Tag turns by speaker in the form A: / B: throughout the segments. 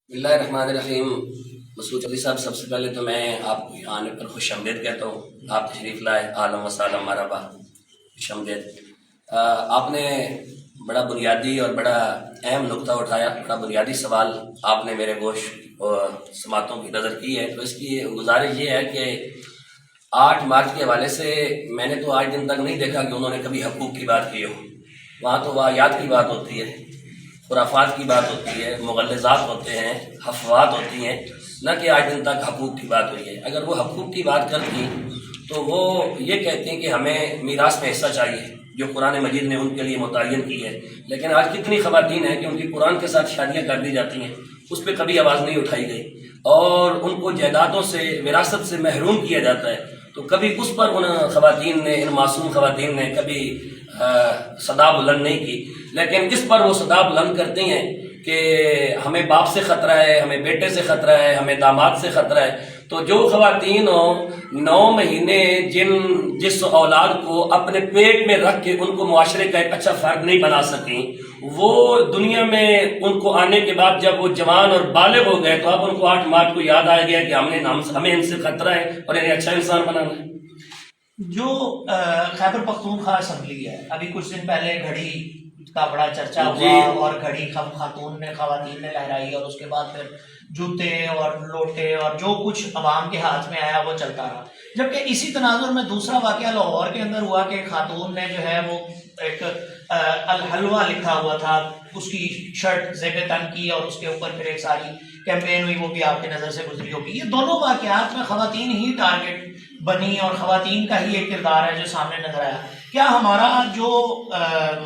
A: بسم اللہ الرحمن الرحیم۔ مسعود چودھری صاحب، سب سے پہلے تو میں آپ کو یہاں آنے پر خوش آمدید کہتا ہوں۔ آپ تشریف لائے، اہلا و سہلا، مرحبا، خوش آمدید۔ آپ نے بڑا بنیادی اور بڑا اہم نقطہ اٹھایا، بڑا بنیادی سوال آپ نے میرے گوش اور سماعتوں کی نظر کی ہے۔ تو اس کی گزارش یہ ہے کہ 8 مارچ کے حوالے سے میں نے تو آج دن تک نہیں دیکھا کہ انہوں نے کبھی حقوق کی بات کی ہو۔ وہاں تو واقعات کی بات ہوتی ہے، خرافات کی بات ہوتی ہے، مغلظات ہوتے ہیں، افواہات ہوتی ہیں، نہ کہ آج دن تک حقوق کی بات ہوئی ہے۔ اگر وہ حقوق کی بات کرتی تو وہ یہ کہتی ہیں کہ ہمیں میراث میں حصہ چاہیے جو قرآن مجید نے ان کے لیے متعین کی ہے۔ لیکن آج کتنی خواتین ہیں کہ ان کی قرآن کے ساتھ شادیاں کر دی جاتی ہیں، اس پہ کبھی آواز نہیں اٹھائی گئی، اور ان کو جائیدادوں سے، وراثت سے محروم کیا جاتا ہے۔ تو کبھی اس پر ان خواتین نے، ان معصوم خواتین نے کبھی صدا بلند نہیں کی، لیکن اس پر وہ صدا بلند کرتی ہیں کہ ہمیں باپ سے خطرہ ہے، ہمیں بیٹے سے خطرہ ہے، ہمیں داماد سے خطرہ ہے۔ تو جو خواتین 9 مہینے جس اولاد کو اپنے پیٹ میں رکھ کے ان کو معاشرے کا ایک اچھا فرد نہیں بنا سکیں، وہ دنیا میں ان کو آنے کے بعد جب وہ جوان اور بالغ ہو گئے تو اب ان کو 8 مارچ کو یاد آ گیا کہ ہمیں ان سے خطرہ ہے اور انہیں اچھا انسان بنانا ہے۔
B: جو خیبر پختونخوا اسمبلی ہے، ابھی کچھ دن پہلے گھڑی کا بڑا چرچا ہوا اور گھڑی خواتین نے لہرائی، اور اس کے بعد پھر جوتے اور لوٹے اور جو کچھ عوام کے ہاتھ میں آیا وہ چلتا رہا۔ جبکہ اسی تناظر میں دوسرا واقعہ لاہور کے اندر ہوا کہ خاتون نے جو ہے وہ ایک الحلوہ لکھا ہوا تھا، اس کی شرٹ زیب تن کی اور اس کے اوپر پھر ایک ساری کیمپین ہوئی، وہ بھی آپ کی نظر سے گزری ہوگی۔ یہ دونوں واقعات میں خواتین ہی ٹارگٹ بنی اور خواتین کا ہی ایک کردار ہے جو سامنے نظر آیا۔ کیا ہمارا جو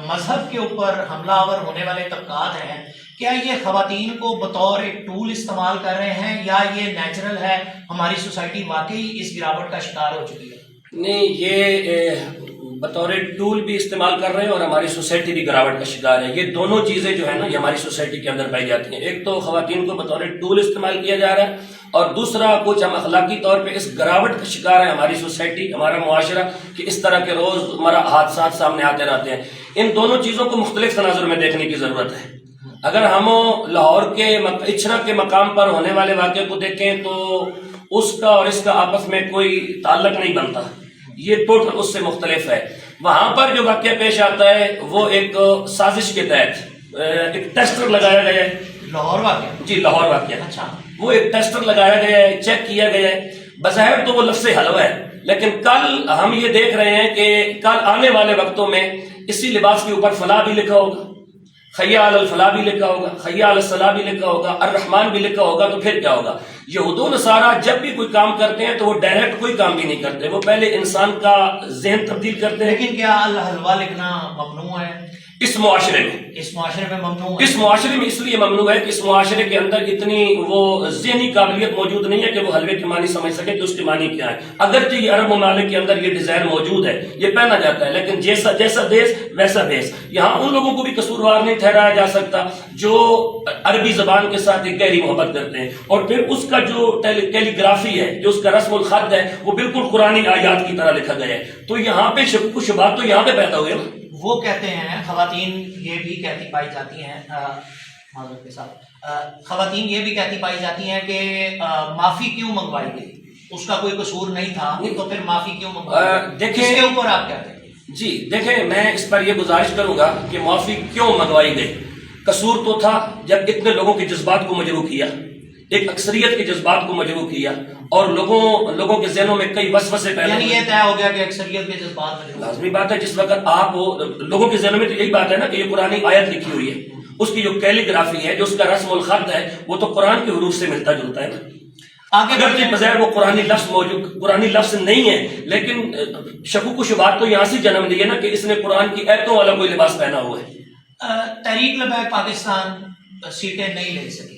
B: مذہب کے اوپر حملہ آور ہونے والے طبقات ہیں، کیا یہ خواتین کو بطور ایک ٹول استعمال کر رہے ہیں، یا یہ نیچرل ہے، ہماری سوسائٹی واقعی اس گراوٹ کا شکار ہو چکی ہے؟
A: نہیں، یہ بطور ٹول بھی استعمال کر رہے ہیں اور ہماری سوسائٹی بھی گراوٹ کا شکار ہے۔ یہ دونوں چیزیں جو ہے نا، یہ ہماری سوسائٹی کے اندر پائی جاتی ہیں۔ ایک تو خواتین کو بطور ٹول استعمال کیا جا رہا ہے، اور دوسرا کچھ ہم اخلاقی طور پہ اس گراوٹ کا شکار ہے ہماری سوسائٹی، ہمارا معاشرہ، کہ اس طرح کے روز ہمارا حادثات سامنے آتے رہتے ہیں۔ ان دونوں چیزوں کو مختلف تناظر میں دیکھنے کی ضرورت ہے۔ اگر ہم لاہور کے اچھرا کے مقام پر ہونے والے واقعے کو دیکھیں تو اس کا اور اس کا آپس میں کوئی تعلق نہیں بنتا، یہ ٹوٹل اس سے مختلف ہے۔ وہاں پر جو واقعہ پیش آتا ہے وہ ایک سازش کے تحت ایک ٹیسٹر لگایا گیا ہے۔
B: لاہور واقعہ؟
A: جی، لاہور واقعہ۔
B: اچھا،
A: وہ ایک ٹیسٹر لگایا گیا ہے، چیک کیا گیا ہے۔ بظاہر تو وہ لفظ حلوہ ہے، لیکن کل ہم یہ دیکھ رہے ہیں کہ کل آنے والے وقتوں میں اسی لباس کے اوپر فلاح بھی لکھا ہوگا، حی علی الفلاح بھی لکھا ہوگا، حی علی الصلاح بھی لکھا ہوگا، الرحمن بھی لکھا ہوگا۔ تو پھر کیا ہوگا؟ یہود و نصارہ جب بھی کوئی کام کرتے ہیں تو وہ ڈائریکٹ کوئی کام بھی نہیں کرتے، وہ پہلے انسان کا ذہن تبدیل کرتے ہیں۔
B: لیکن کیا الحلوہ لکھنا ممنوع ہے
A: اس معاشرے میں؟
B: اس معاشرے میں ممنوع ہے۔
A: اس معاشرے میں اس لیے ممنوع ہے کہ اس معاشرے کے اندر اتنی وہ ذہنی قابلیت موجود نہیں ہے کہ وہ حلوے کے معنی سمجھ سکے کہ اس کے معنی کیا ہے۔ اگرچہ یہ عرب ممالک کے اندر یہ ڈیزائن موجود ہے، یہ پہنا جاتا ہے، لیکن جیسا دیش ویسا بیس۔ یہاں ان لوگوں کو بھی قصوروار نہیں ٹھہرایا جا سکتا جو عربی زبان کے ساتھ ایک گہری محبت کرتے ہیں، اور پھر اس کا جو کیلی گرافی ہے، جو اس کا رسم الخط ہے، وہ بالکل قرآنی آیات کی طرح لکھا گیا ہے۔ تو یہاں پہ شک و شبہات تو یہاں پہ پیدا ہوئے نا۔
B: وہ کہتے ہیں، خواتین یہ بھی کہتی پائی جاتی ہیں، معذرت کے ساتھ خواتین یہ بھی کہتی پائی جاتی ہیں کہ معافی کیوں منگوائی گئی، اس کا کوئی قصور نہیں تھا، تو پھر معافی کیوں منگوائی گئی؟ اس کے اوپر آپ کہتے ہیں؟
A: جی دیکھیں، میں اس پر یہ گزارش کروں گا کہ معافی کیوں منگوائی گئی۔ قصور تو تھا جب اتنے لوگوں کے جذبات کو مجروح کیا، ایک اکثریت کے جذبات کو مجروح کیا، اور لوگوں کے ذہنوں میں کئی وسوسے پیدا ہوئے۔
B: یعنی یہ طے ہو گیا کہ اکثریت کے جذبات مجروح؟
A: لازمی بات ہے، جس وقت آپ لوگوں کے ذہنوں میں تو یہی بات ہے نا کہ یہ قرآنی آیت لکھی ہوئی ہے، اس کی جو کیلی گرافی ہے، جو اس کا رسم الخط ہے، وہ تو قرآن کے حروف سے ملتا جلتا ہے نا۔ اگرچہ بظاہر وہ قرآنی لفظ نہیں ہے، لیکن شکوک و شبہات تو یہاں سے جنم لیے نا کہ اس نے قرآن کی آیتوں والا کوئی لباس پہنا ہوا ہے۔
B: تحریک لبیک پاکستان سیٹیں نہیں لے سکی۔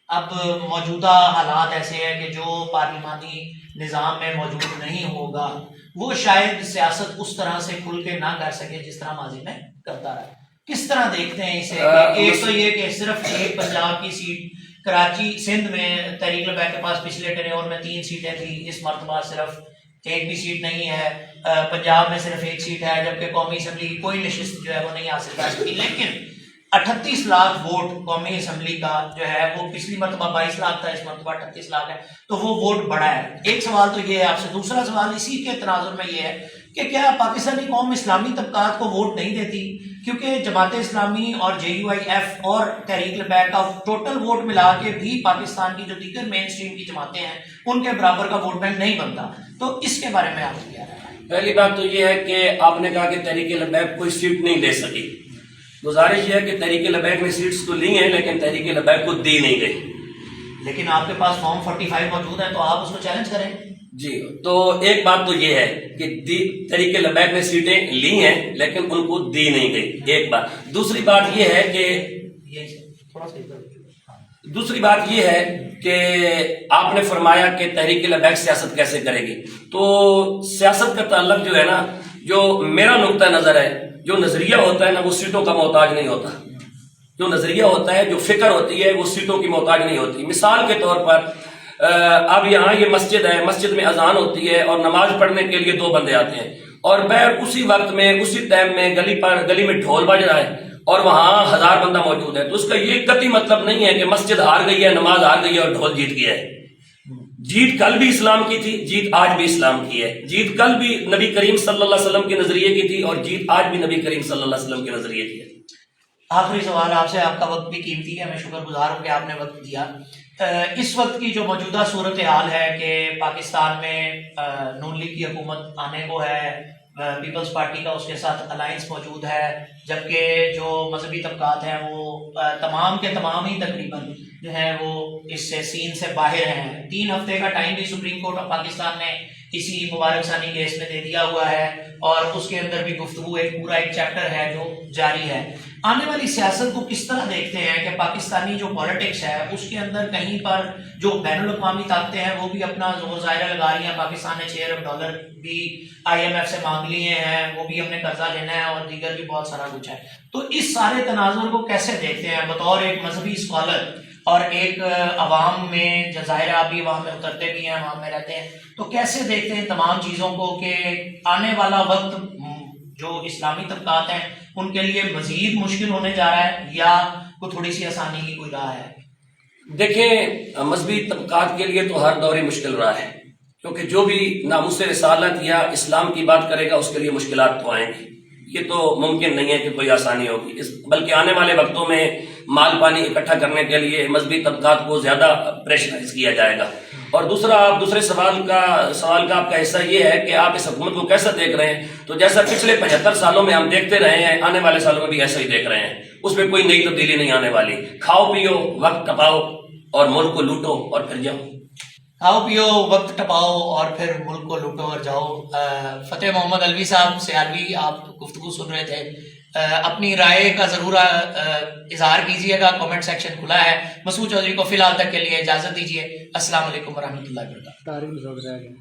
B: اب موجودہ حالات ایسے ہیں کہ جو پارلیمانی نظام میں موجود نہیں ہوگا وہ شاید سیاست اس طرح سے کھل کے نہ کر سکے جس طرح ماضی میں کرتا رہا۔ کس طرح دیکھتے ہیں اسے؟ ایک تو یہ کہ صرف ایک پنجاب کی سیٹ، کراچی سندھ میں تحریک لبیک کے پاس پچھلے ٹینیور میں 3 سیٹیں تھیں، اس مرتبہ صرف ایک بھی سیٹ نہیں ہے۔ پنجاب میں صرف 1 سیٹ ہے، جبکہ قومی اسمبلی کی کوئی نشست جو ہے وہ نہیں حاصل کر سکی۔ لیکن 38 لاکھ ووٹ قومی اسمبلی کا جو ہے وہ پچھلی مرتبہ 22 لاکھ تھا, اس مرتبہ 38 لاکھ ہے, تو وہ ووٹ بڑا ہے. ایک سوال تو یہ ہے آپ سے. دوسرا سوال اسی کے تناظر میں یہ ہے کہ کیا پاکستانی قوم اسلامی طبقات کو ووٹ نہیں دیتی؟ کیونکہ جماعت اسلامی اور JUIF اور تحریک لبیک کا ٹوٹل ووٹ ملا کے بھی پاکستان کی جو دیگر مین اسٹریم کی جماعتیں ہیں ان کے برابر کا ووٹ بینک نہیں بنتا. تو اس کے بارے میں آپ کیا رہا ہے؟
A: پہلی بات تو یہ ہے کہ آپ نے کہا کہ تحریک لبیک کوئی سیٹ نہیں دے سکی. گزارش یہ ہے کہ تحریک لبیک نے سیٹس تو لی ہیں لیکن تحریک لبیک کو دی نہیں گئی.
B: لیکن آپ کے پاس فارم 45 موجود ہے تو آپ اس کو چیلنج کریں.
A: جی, تو ایک بات تو یہ ہے کہ تحریک لبیک نے سیٹیں لی ہیں لیکن ان کو دی نہیں گئی, ایک بات. دوسری بات یہ ہے کہ آپ نے فرمایا کہ تحریک لبیک سیاست کیسے کرے گی. تو سیاست کا تعلق جو ہے نا, جو میرا نقطہ نظر ہے, جو نظریہ ہوتا ہے نا وہ سیٹوں کا محتاج نہیں ہوتا. جو نظریہ ہوتا ہے, جو فکر ہوتی ہے وہ سیٹوں کی محتاج نہیں ہوتی. مثال کے طور پر اب یہاں یہ مسجد ہے, مسجد میں اذان ہوتی ہے اور نماز پڑھنے کے لیے 2 بندے آتے ہیں اور بہر اسی وقت میں اسی ٹائم میں گلی میں ڈھول بج رہا ہے اور وہاں 1000 بندہ موجود ہے. تو اس کا یہ قطعی مطلب نہیں ہے کہ مسجد ہار گئی ہے, نماز ہار گئی ہے اور ڈھول جیت گیا ہے. جیت کل بھی اسلام کی تھی, جیت آج بھی اسلام کی ہے. جیت کل بھی نبی کریم صلی اللہ علیہ وسلم کے نظریے کی تھی اور جیت آج بھی نبی کریم صلی اللہ علیہ وسلم کے نظریے کی ہے.
B: آخری سوال آپ سے, آپ کا وقت بھی قیمتی ہے, میں شکر گزار ہوں کہ آپ نے وقت دیا. اس وقت کی جو موجودہ صورتحال ہے کہ پاکستان میں نون لیگ کی حکومت آنے کو ہے, پیپلز پارٹی کا اس کے ساتھ الائنس موجود ہے, جبکہ جو مذہبی طبقات ہیں وہ تمام کے تمام ہی تقریباً جو ہے وہ اس سے سین سے باہر ہیں. 3 ہفتے کا ٹائم بھی سپریم کورٹ آف پاکستان نے اسی مبارک ثانی کیس میں دے دیا ہوا ہے اور اس کے اندر بھی گفتگو ایک چیپٹر ہے جو جاری ہے. آنے والی سیاست کو کس طرح دیکھتے ہیں کہ پاکستانی جو پالیٹکس ہے اس کے اندر کہیں پر جو بین الاقوامی طاقتیں ہیں وہ بھی اپنا زور ظاہرہ لگا رہی ہیں. پاکستان نے $6 ارب بھی IMF سے مانگ لیے ہیں, وہ بھی ہم نے قرضہ لینا ہے اور دیگر بھی بہت سارا کچھ ہے. تو اس سارے تناظر کو کیسے دیکھتے ہیں بطور ایک مذہبی اسکالر اور ایک عوام میں, جو ظاہر آپ بھی عوام میں اترتے بھی ہیں, عوام میں رہتے ہیں, تو کیسے دیکھتے ہیں تمام چیزوں کو کہ آنے والا وقت جو اسلامی طبقات ہیں ان کے لیے مزید مشکل ہونے جا رہا ہے یا کوئی تھوڑی سی آسانی کی کوئی راہ ہے؟
A: دیکھیں, مذہبی طبقات کے لیے تو ہر دور ہی مشکل رہا ہے, کیونکہ جو بھی ناموس رسالت یا اسلام کی بات کرے گا اس کے لیے مشکلات تو آئیں گی. یہ تو ممکن نہیں ہے کہ کوئی آسانی ہوگی, بلکہ آنے والے وقتوں میں مال پانی اکٹھا کرنے کے لیے مذہبی طبقات کو زیادہ پریشرائز کیا جائے گا. اور دوسرے سوال کا آپ کا حصہ یہ ہے کہ آپ اس حکومت کو کیسا دیکھ رہے ہیں. تو جیسا پچھلے 75 سالوں میں ہم دیکھتے رہے ہیں, آنے والے سالوں میں بھی ایسا ہی دیکھ رہے ہیں. اس میں کوئی نئی تبدیلی نہیں آنے والی. کھاؤ پیو, وقت ٹپاؤ اور ملک کو لوٹو اور پھر جاؤ.
B: کھاؤ پیو, وقت ٹپاؤ اور پھر ملک کو لوٹو اور جاؤ. فتح محمد علوی صاحب سیالوی, آپ گفتگو سن رہے تھے, اپنی رائے کا ضرور اظہار کیجیے گا, کامنٹ سیکشن کھلا ہے. مسعود چودھری کو فی الحال تک کے لیے اجازت دیجیے. السلام علیکم ورحمۃ اللہ وبرکاتہ.